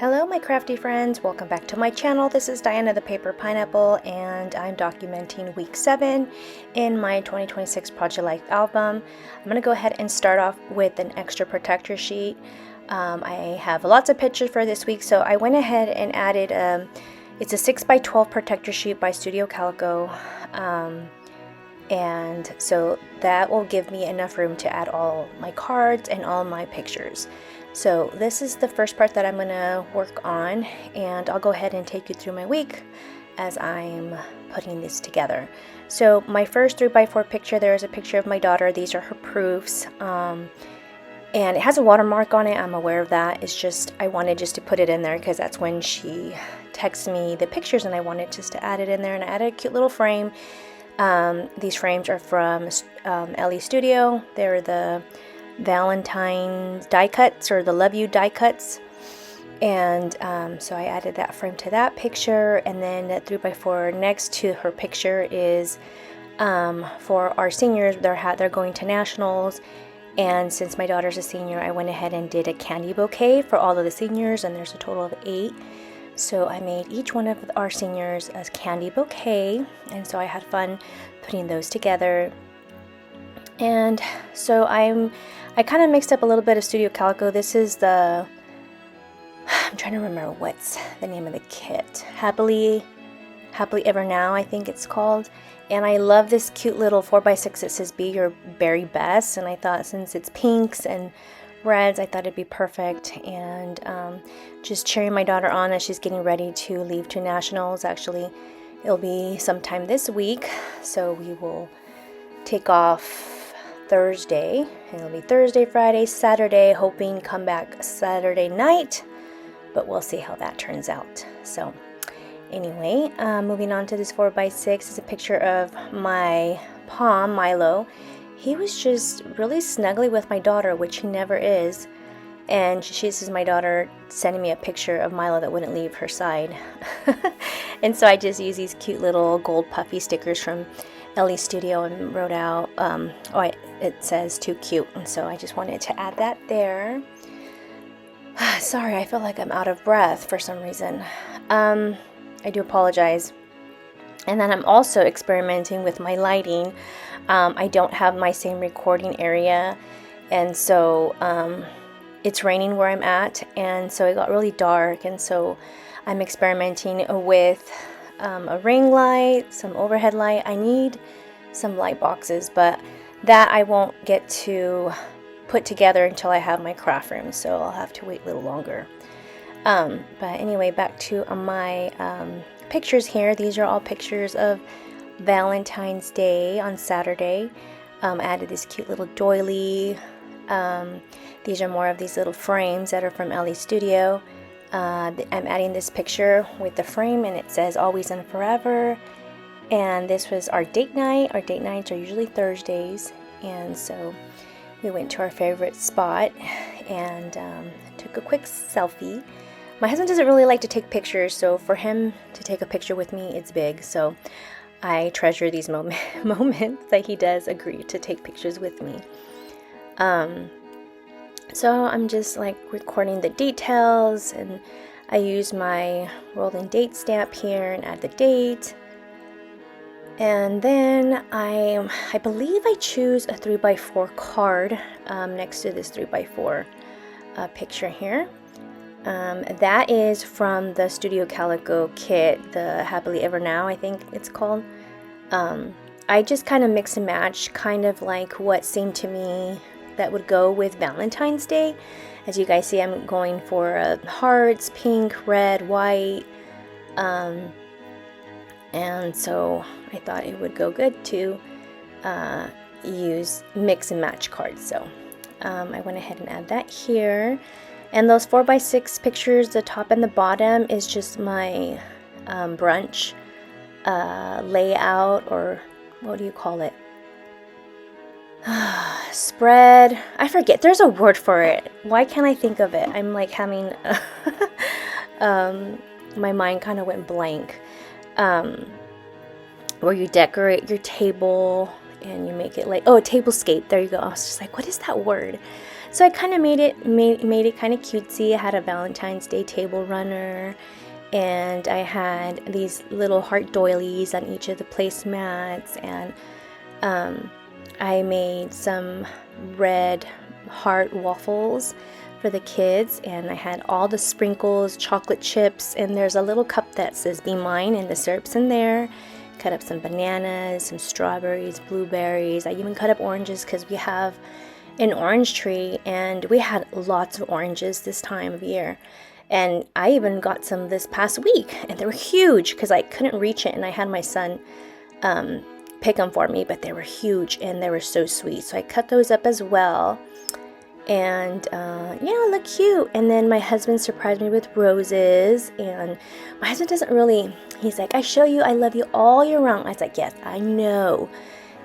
Hello my crafty friends, welcome back to my channel. This is Diana the Paper Pineapple and I'm documenting week 7 in my 2026 Project Life album. I'm going to go ahead and start off with an extra protector sheet. I have lots of pictures for this week, so I went ahead and added, it's a 6x12 protector sheet by Studio Calico. And so that will give me enough room to add all my cards and all my pictures. So this is the first part that I'm going to work on, and I'll go ahead and take you through my week as I'm putting this together. So my first 3x4 picture, there is a picture of my daughter. These are her proofs, and it has a watermark on it. I'm aware of that. It's just I wanted just to put it in there because that's when she texts me the pictures, and I wanted just to add it in there, and I added a cute little frame. These frames are from LE Studio. They're the Valentine's die cuts, or the Love You die cuts, and so I added that frame to that picture, and then that 3x4 next to her picture is for our seniors. They're going to nationals, and since my daughter's a senior, I went ahead and did a candy bouquet for all of the seniors, and there's a total of 8. So I made each one of our seniors a candy bouquet, and so I had fun putting those together. And so I kind of mixed up a little bit of Studio Calico. This is I'm trying to remember what's the name of the kit. Happily Ever Now, I think it's called. And I love this cute little 4x6 that says Be Your Berry Best. And I thought since it's pinks and reds, I thought it'd be perfect. And just cheering my daughter on as she's getting ready to leave to nationals. Actually, it'll be sometime this week. So we will take off Thursday, and it'll be Thursday, Friday, Saturday, hoping come back Saturday night, but we'll see how that turns out. So anyway, moving on to this 4x6 is a picture of my Pom, Milo. He was just really snuggly with my daughter, which he never is, and this is my daughter sending me a picture of Milo that wouldn't leave her side. And so I just used these cute little gold puffy stickers from LE Studio and wrote out, it says too cute, and so I just wanted to add that there. Sorry, I feel like I'm out of breath for some reason. I do apologize. And then I'm also experimenting with my lighting. I don't have my same recording area, and so it's raining where I'm at, and so it got really dark, and so I'm experimenting with a ring light, some overhead light. I need some light boxes, but that I won't get to put together until I have my craft room, so I'll have to wait a little longer. But anyway, back to my pictures here. These are all pictures of Valentine's Day on Saturday. I added this cute little doily. These are more of these little frames that are from LE Studio. I'm adding this picture with the frame, and it says Always and Forever. And this was our date night. Our date nights are usually Thursdays, and so we went to our favorite spot and took a quick selfie. My husband doesn't really like to take pictures, so for him to take a picture with me, it's big. So I treasure these moments that he does agree to take pictures with me. So I'm just like recording the details, and I use my rolling date stamp here and add the date. And then I believe I choose a 3x4 card next to this 3x4 picture here. That is from the Studio Calico kit, the Happily Ever Now, I think it's called. I just kind of mix and match, kind of like what seemed to me that would go with Valentine's Day. As you guys see, I'm going for hearts, pink, red, white, and so I thought it would go good to use mix and match cards. So I went ahead and add that here. And those 4x6 pictures, the top and the bottom, is just my brunch layout, or what do you call it? Spread. I forget. There's a word for it. Why can't I think of it? I'm like having my mind kind of went blank. Where you decorate your table and you make it like, a tablescape. There you go. I was just like, what is that word? So I kind of made it kind of cutesy. I had a Valentine's Day table runner, and I had these little heart doilies on each of the placemats, and I made some red heart waffles for the kids, and I had all the sprinkles, chocolate chips, and there's a little cup that says "Be Mine," and the syrup's in there. Cut up some bananas, some strawberries, blueberries. I even cut up oranges because we have an orange tree, and we had lots of oranges this time of year. And I even got some this past week, and they were huge because I couldn't reach it, and I had my son pick them for me, but they were huge and they were so sweet. So I cut those up as well, and yeah, look cute. And then my husband surprised me with roses, and my husband doesn't really, he's like, "I show you I love you all year round." I was like, "Yes, I know."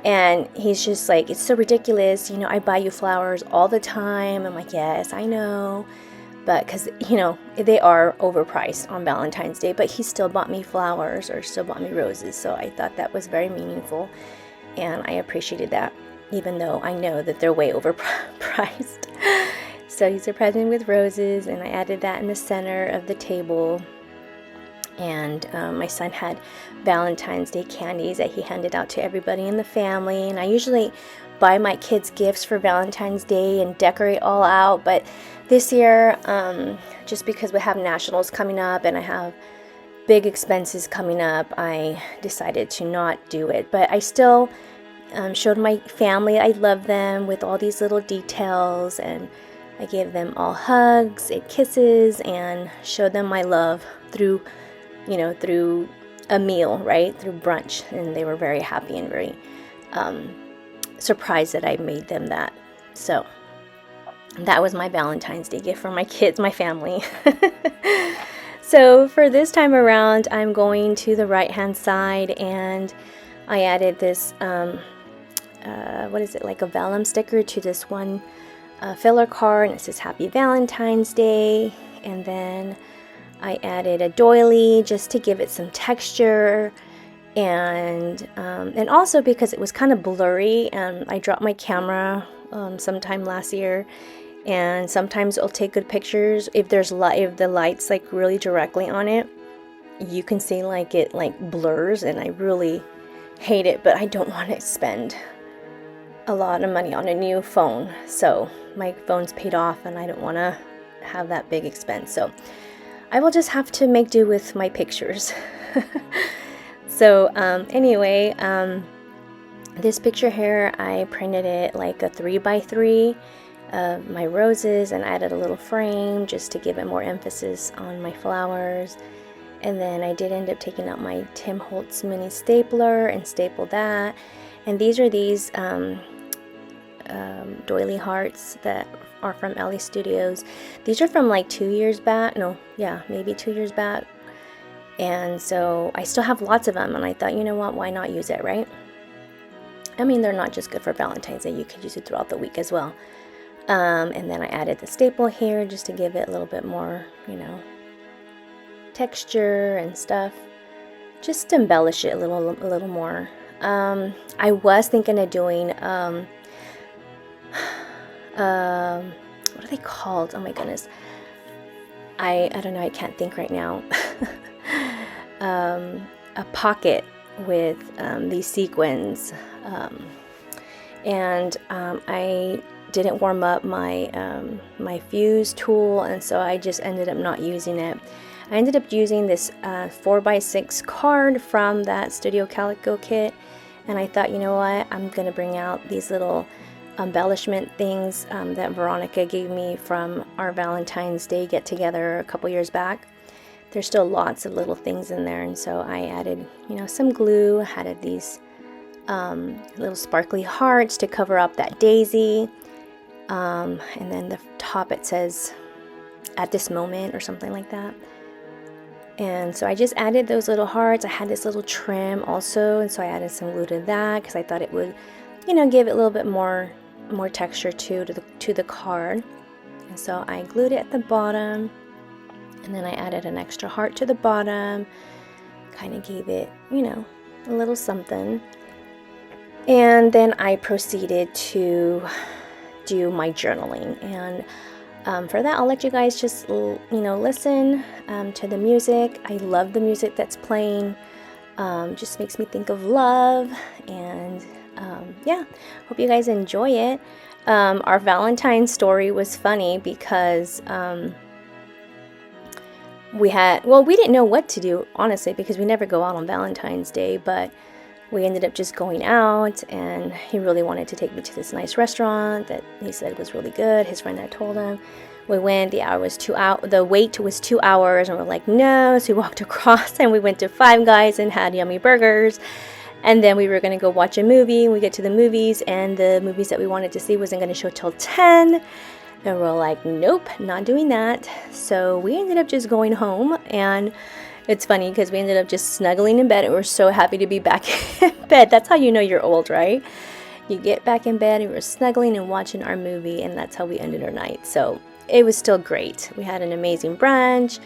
And he's just like, "It's so ridiculous, you know, I buy you flowers all the time." I'm like, "Yes, I know." But because, you know, they are overpriced on Valentine's Day, but he still bought me flowers or still bought me roses. So I thought that was very meaningful, and I appreciated that, even though I know that they're way overpriced. So he surprised me with roses, and I added that in the center of the table. And my son had Valentine's Day candies that he handed out to everybody in the family. And I usually buy my kids gifts for Valentine's Day and decorate all out, but this year, just because we have nationals coming up and I have big expenses coming up, I decided to not do it. But I still showed my family I love them with all these little details, and I gave them all hugs and kisses and showed them my love through, you know, through a meal, right? Through brunch. And they were very happy and very surprised that I made them that. So that was my Valentine's Day gift for my kids, my family. So for this time around, I'm going to the right hand side, and I added this, what is it, like a vellum sticker to this one filler card, and it says Happy Valentine's Day. And then I added a doily just to give it some texture, and also because it was kind of blurry, and I dropped my camera sometime last year, and sometimes it'll take good pictures if there's if the light's like really directly on it. You can see like it like blurs, and I really hate it, but I don't want to spend a lot of money on a new phone. So my phone's paid off, and I don't want to have that big expense. So I will just have to make do with my pictures. So anyway, this picture here, I printed it like a 3x3 of my roses, and added a little frame just to give it more emphasis on my flowers. And then I did end up taking out my Tim Holtz mini stapler and stapled that. And these are these doily hearts that are from Ellie Studios. These are from like 2 years back. No, yeah, maybe 2 years back. And so I still have lots of them, and I thought, you know what, why not use it, right? I mean, they're not just good for Valentine's Day, you could use it throughout the week as well. And then I added the staple here just to give it a little bit more, you know, texture and stuff, just to embellish it a little more. I was thinking of doing what are they called? Oh my goodness, I don't know, I can't think right now. A pocket with these sequins, and I didn't warm up my my fuse tool, and so I just ended up not using it. I ended up using this 4x6 card from that Studio Calico kit, and I thought, you know what, I'm gonna bring out these little embellishment things that Veronica gave me from our Valentine's Day get together a couple years back. There's still lots of little things in there, and so I added, you know, some glue, added these little sparkly hearts to cover up that daisy, and then the top it says "at this moment" or something like that. And so I just added those little hearts. I had this little trim also, and so I added some glue to that because I thought it would, you know, give it a little bit more texture to the card. And so I glued it at the bottom, and then I added an extra heart to the bottom, kind of gave it, you know, a little something. And then I proceeded to do my journaling. And for that, I'll let you guys just, listen to the music. I love the music that's playing. Just makes me think of love. And yeah, hope you guys enjoy it. Our Valentine's story was funny because we didn't know what to do, honestly, because we never go out on Valentine's Day, but we ended up just going out, and he really wanted to take me to this nice restaurant that he said was really good. His friend had told him. We went, the wait was 2 hours, and we're like, no. So we walked across and we went to Five Guys and had yummy burgers. And then we were going to go watch a movie. We get to the movies, and the movies that we wanted to see wasn't going to show till 10. And we're like, nope, not doing that. So we ended up just going home, and it's funny because we ended up just snuggling in bed, and we're so happy to be back in bed. That's how you know you're old, right? You get back in bed and we're snuggling and watching our movie, and that's how we ended our night. So it was still great. We had an amazing brunch.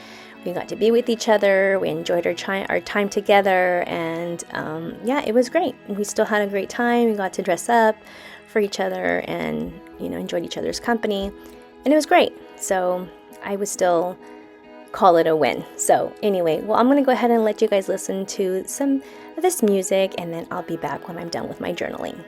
We got to be with each other. We enjoyed our time together, and yeah, it was great. We still had a great time. We got to dress up for each other and, enjoyed each other's company, and it was great. So I would still call it a win. So anyway, well, I'm going to go ahead and let you guys listen to some of this music, and then I'll be back when I'm done with my journaling.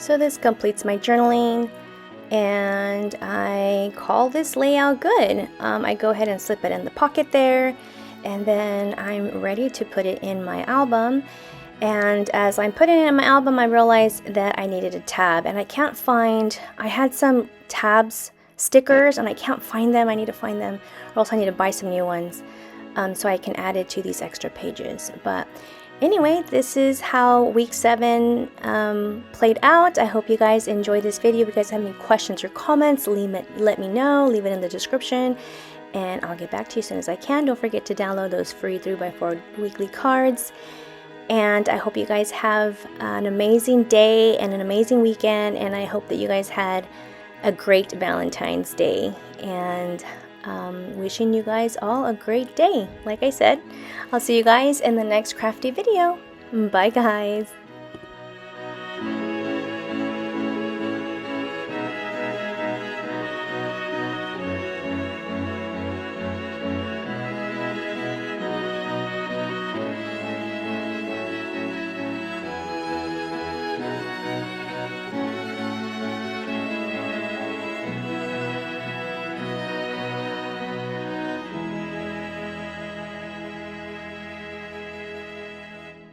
So this completes my journaling, and I call this layout good. I go ahead and slip it in the pocket there, and then I'm ready to put it in my album. And as I'm putting it in my album, I realized that I needed a tab, and I had some tabs stickers and I can't find them. I need to find them, or else I need to buy some new ones so I can add it to these extra pages. But anyway, this is how week 7 played out. I hope you guys enjoyed this video. If you guys have any questions or comments, let me know. Leave it in the description, and I'll get back to you as soon as I can. Don't forget to download those free 3x4 weekly cards. And I hope you guys have an amazing day and an amazing weekend, and I hope that you guys had a great Valentine's Day. And wishing you guys all a great day. Like I said, I'll see you guys in the next crafty video. Bye guys.